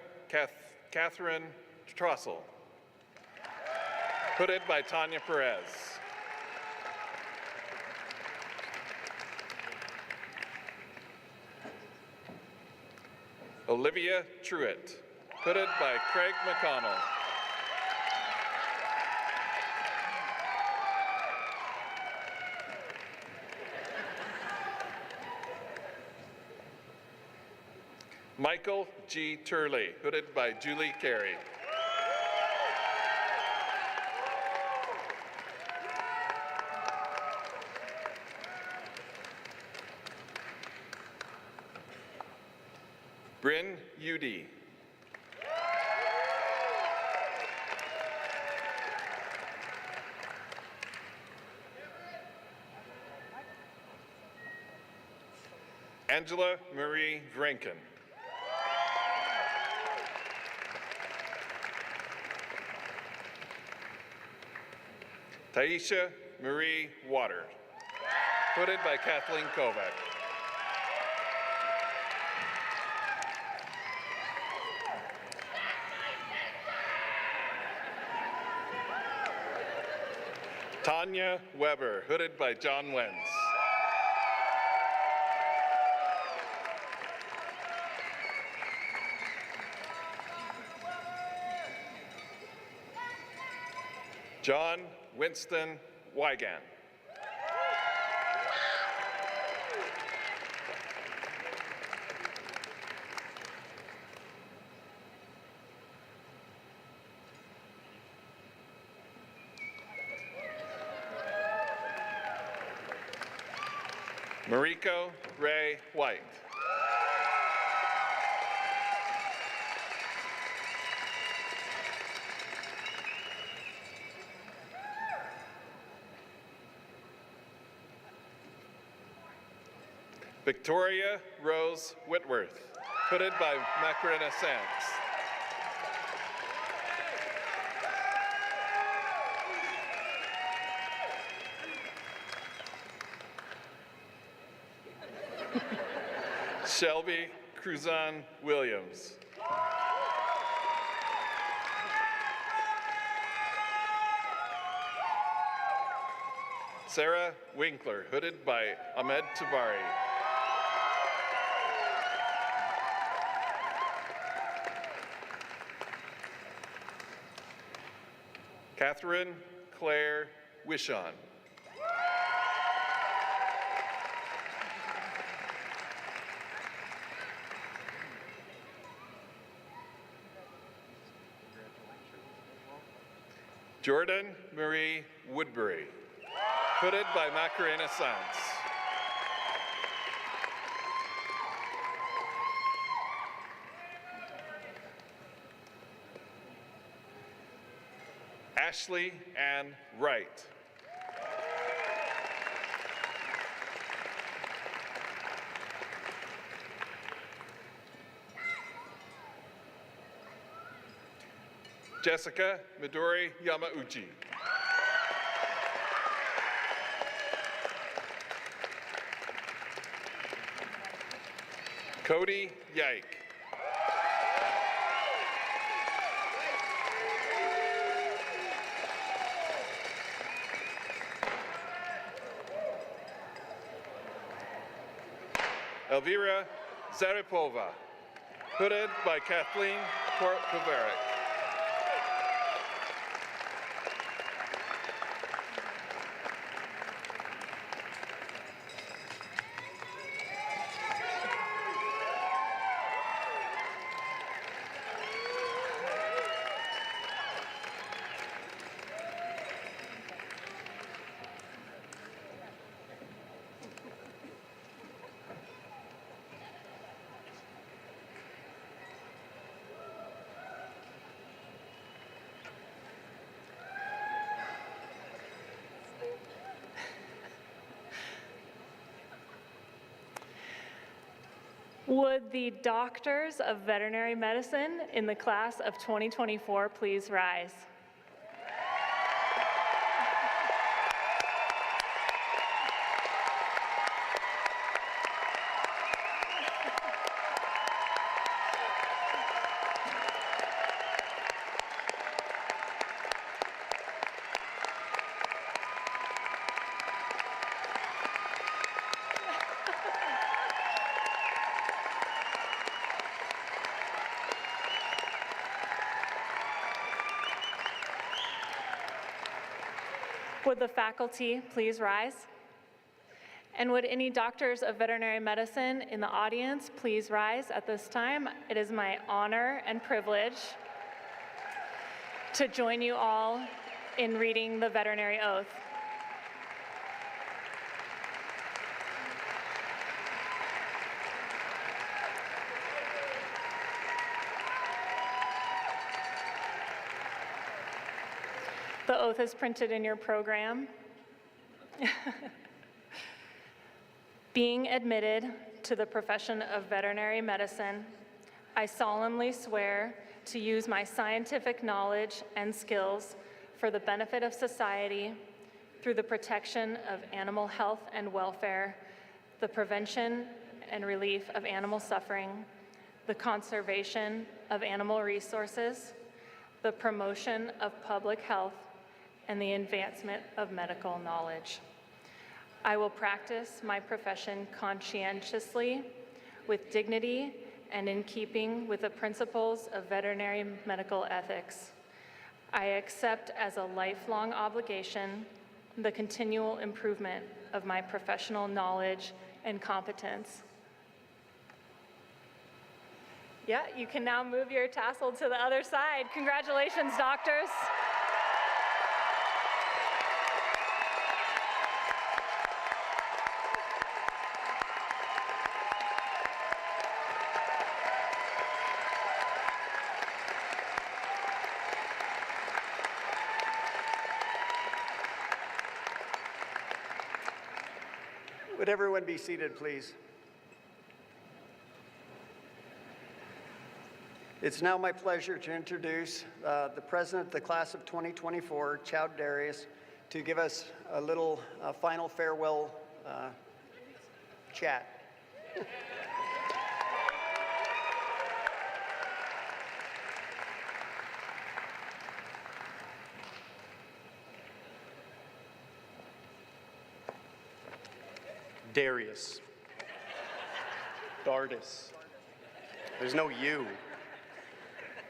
Speaker 4: Catherine Trossel, hooded by Tanya Perez. Olivia Truitt, hooded by Craig McConnell. Michael G. Turley, hooded by Julie Carey. Bryn Udy. Angela Marie Vranken. Taisha Marie Water, hooded by Kathleen Kovac. Tanya Weber, hooded by John Wenz. John Winston Wigan. Mariko Ray White. Victoria Rose Whitworth, hooded by Macarena Sands. Shelby Cruzan Williams. Sarah Winkler, hooded by Ahmed Tabari. Catherine Claire Wishon. Jordan Marie Woodbury, hooded by Macarena Sands. Ashley Ann Wright. Jessica Midori Yamauchi. Cody Yike. Elvira Zaripova, hooded by Kathleen Kovarik.
Speaker 5: Would the doctors of veterinary medicine in the class of 2024 please rise? Would the faculty please rise? And would any doctors of veterinary medicine in the audience please rise at this time? It is my honor and privilege to join you all in reading the veterinary oath. The oath is printed in your program. Being admitted to the profession of veterinary medicine, I solemnly swear to use my scientific knowledge and skills for the benefit of society through the protection of animal health and welfare, the prevention and relief of animal suffering, the conservation of animal resources, the promotion of public health, and the advancement of medical knowledge. I will practice my profession conscientiously, with dignity, and in keeping with the principles of veterinary medical ethics. I accept as a lifelong obligation the continual improvement of my professional knowledge and competence. Yeah, you can now move your tassel to the other side. Congratulations, doctors.
Speaker 1: Would everyone be seated, please? It's now my pleasure to introduce the president of the class of 2024, Chowd Darius, to give us a little final farewell chat.
Speaker 6: Darius. Dardis. There's no you.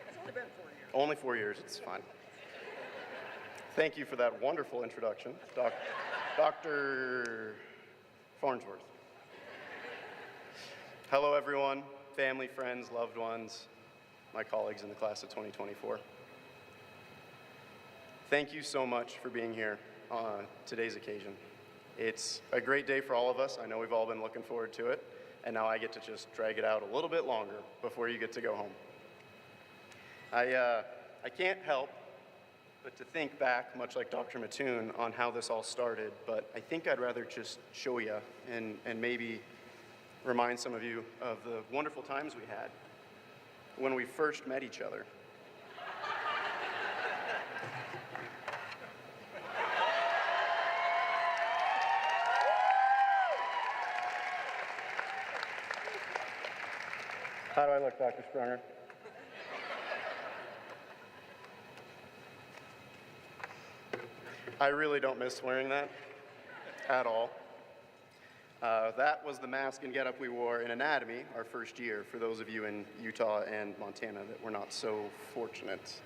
Speaker 1: It's only been 4 years.
Speaker 6: Only 4 years, it's fine. Thank you for that wonderful introduction, Dr. Farnsworth. Hello, everyone, family, friends, loved ones, my colleagues in the class of 2024. Thank you so much for being here on today's occasion. It's a great day for all of us. I know we've all been looking forward to it, and now I get to just drag it out a little bit longer before you get to go home. I can't help but to think back, much like Dr. Mattoon, on how this all started, but I think I'd rather just show you and maybe remind some of you of the wonderful times we had when we first met each other. How do I look, Dr. Sprunger? I really don't miss wearing that at all. That was the mask and getup we wore in anatomy our first year, for those of you in Utah and Montana that were not so fortunate.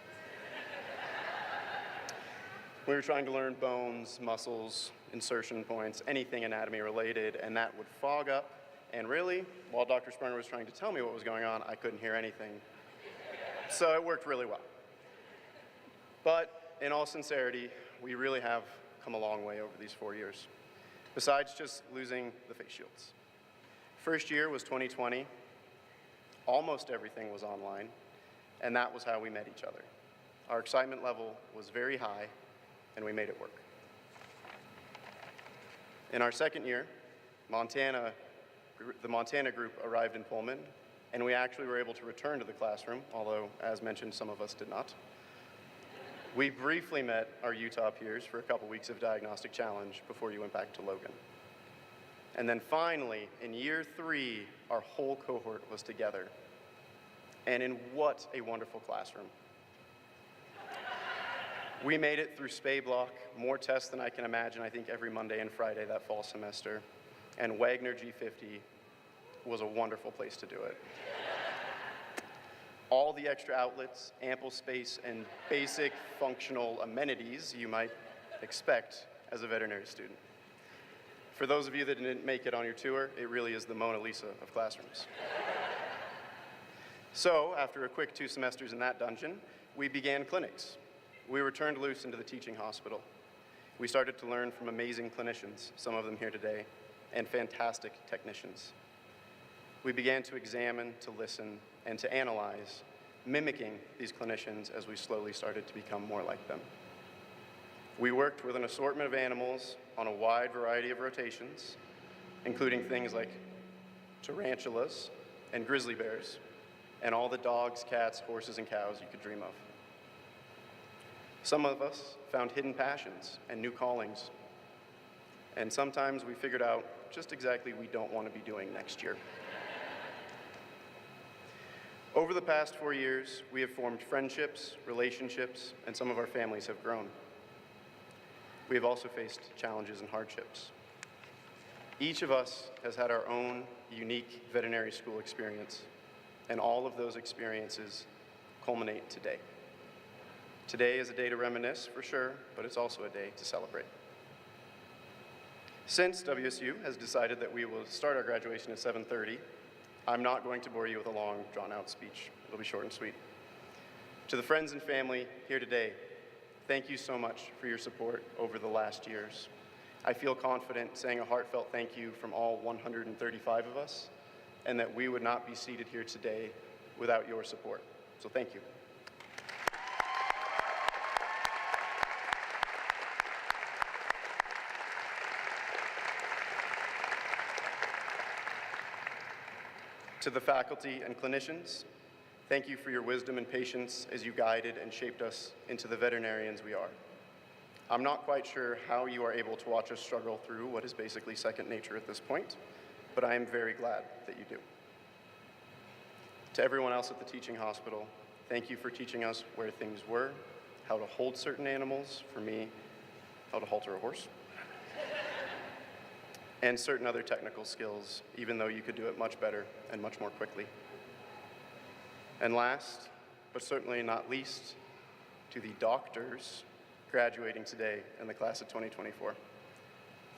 Speaker 6: We were trying to learn bones, muscles, insertion points, anything anatomy related, and that would fog up. And really, while Dr. Sprunger was trying to tell me what was going on, I couldn't hear anything. So it worked really well. But in all sincerity, we really have come a long way over these 4 years, besides just losing the face shields. First year was 2020. Almost everything was online, and that was how we met each other. Our excitement level was very high, and we made it work. In our second year, Montana the Montana group arrived in Pullman, and we actually were able to return to the classroom, although, as mentioned, some of us did not. We briefly met our Utah peers for a couple weeks of diagnostic challenge before you went back to Logan. And then finally, in year 3, our whole cohort was together. And in what a wonderful classroom. We made it through spay block, more tests than I can imagine, I think every Monday and Friday that fall semester. And Wagner G50 was a wonderful place to do it. All the extra outlets, ample space, and basic functional amenities you might expect as a veterinary student. For those of you that didn't make it on your tour, it really is the Mona Lisa of classrooms. So, after a quick 2 semesters in that dungeon, we began clinics. We were turned loose into the teaching hospital. We started to learn from amazing clinicians, some of them here today, and fantastic technicians. We began to examine, to listen, and to analyze, mimicking these clinicians as we slowly started to become more like them. We worked with an assortment of animals on a wide variety of rotations, including things like tarantulas and grizzly bears, and all the dogs, cats, horses, and cows you could dream of. Some of us found hidden passions and new callings, and sometimes we figured out just exactly we don't want to be doing next year. Over the past 4 years, we have formed friendships, relationships, and some of our families have grown. We have also faced challenges and hardships. Each of us has had our own unique veterinary school experience, and all of those experiences culminate today. Today is a day to reminisce, for sure, but it's also a day to celebrate. Since WSU has decided that we will start our graduation at 7:30, I'm not going to bore you with a long, drawn-out speech. It'll be short and sweet. To the friends and family here today, thank you so much for your support over the last years. I feel confident saying a heartfelt thank you from all 135 of us, and that we would not be seated here today without your support. So thank you. To the faculty and clinicians, thank you for your wisdom and patience as you guided and shaped us into the veterinarians we are. I'm not quite sure how you are able to watch us struggle through what is basically second nature at this point, but I am very glad that you do. To everyone else at the teaching hospital, thank you for teaching us where things were, how to hold certain animals, for me, how to halter a horse, and certain other technical skills, even though you could do it much better and much more quickly. And last, but certainly not least, to the doctors graduating today in the class of 2024.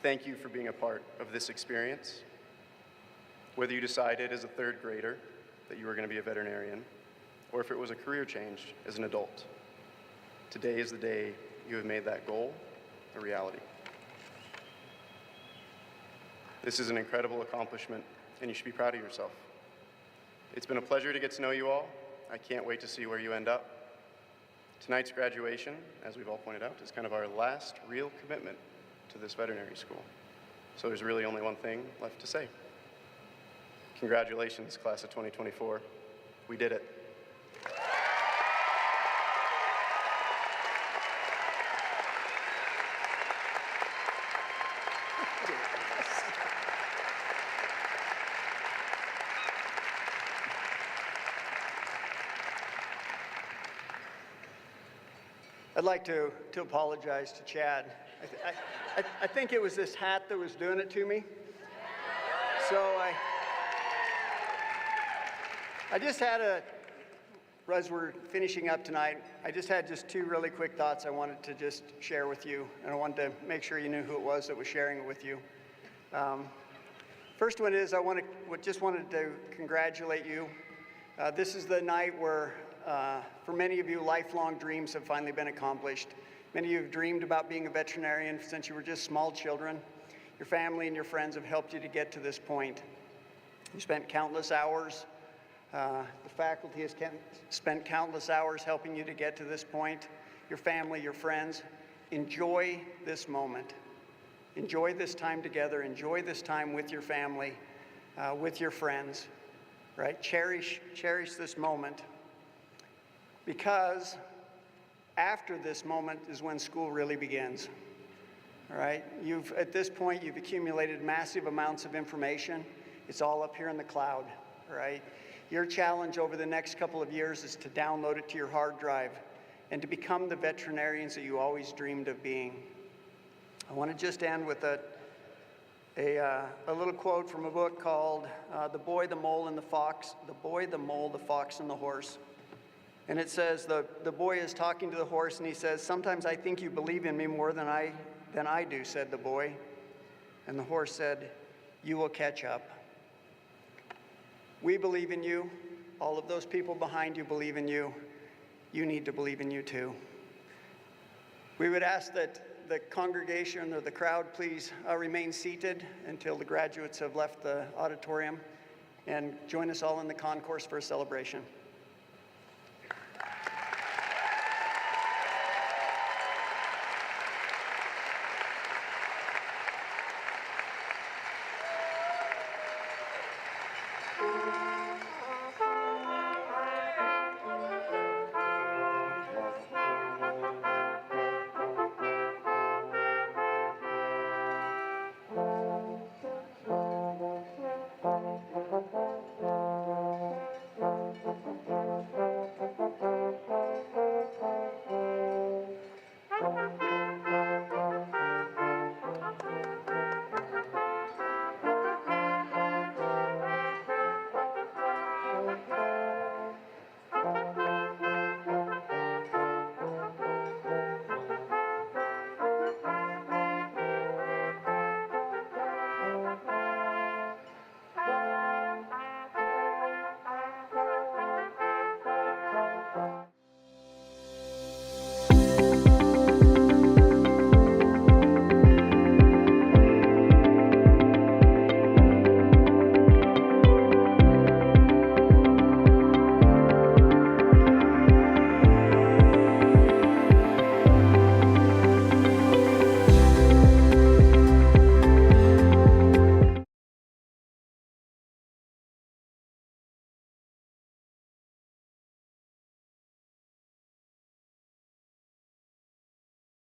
Speaker 6: Thank you for being a part of this experience. Whether you decided as a 3rd grader that you were going to be a veterinarian, or if it was a career change as an adult, today is the day you have made that goal a reality. This is an incredible accomplishment, and you should be proud of yourself. It's been a pleasure to get to know you all. I can't wait to see where you end up. Tonight's graduation, as we've all pointed out, is kind of our last real commitment to this veterinary school. So there's really only one thing left to say. Congratulations, class of 2024. We did it.
Speaker 1: I'd like to apologize to Chad. I think it was this hat that was doing it to me. So I just had as we're finishing up tonight, I just had 2 really quick thoughts I wanted to just share with you, and I wanted to make sure you knew who it was that was sharing it with you. First one is just wanted to congratulate you. This is the night where, for many of you, lifelong dreams have finally been accomplished. Many of you have dreamed about being a veterinarian since you were just small children. Your family and your friends have helped you to get to this point. You spent countless hours. The faculty has spent countless hours helping you to get to this point. Your family, your friends. Enjoy this moment. Enjoy this time together. Enjoy this time with your family. with your friends, right? Cherish this moment, because after this moment is when school really begins. All right, at this point, you've accumulated massive amounts of information. It's all up here in the cloud, all right? Your challenge over the next couple of years is to download it to your hard drive and to become the veterinarians that you always dreamed of being. I want to just end with a little quote from a book called The Boy, the Mole, and the Fox, The Boy, the Mole, the Fox, and the Horse. And it says, the boy is talking to the horse, and he says, "Sometimes I think you believe in me more than I do," said the boy. And the horse said, "You will catch up." We believe in you. All of those people behind you believe in you. You need to believe in you too. We would ask that the congregation or the crowd please remain seated until the graduates have left the auditorium, and join us all in the concourse for a celebration.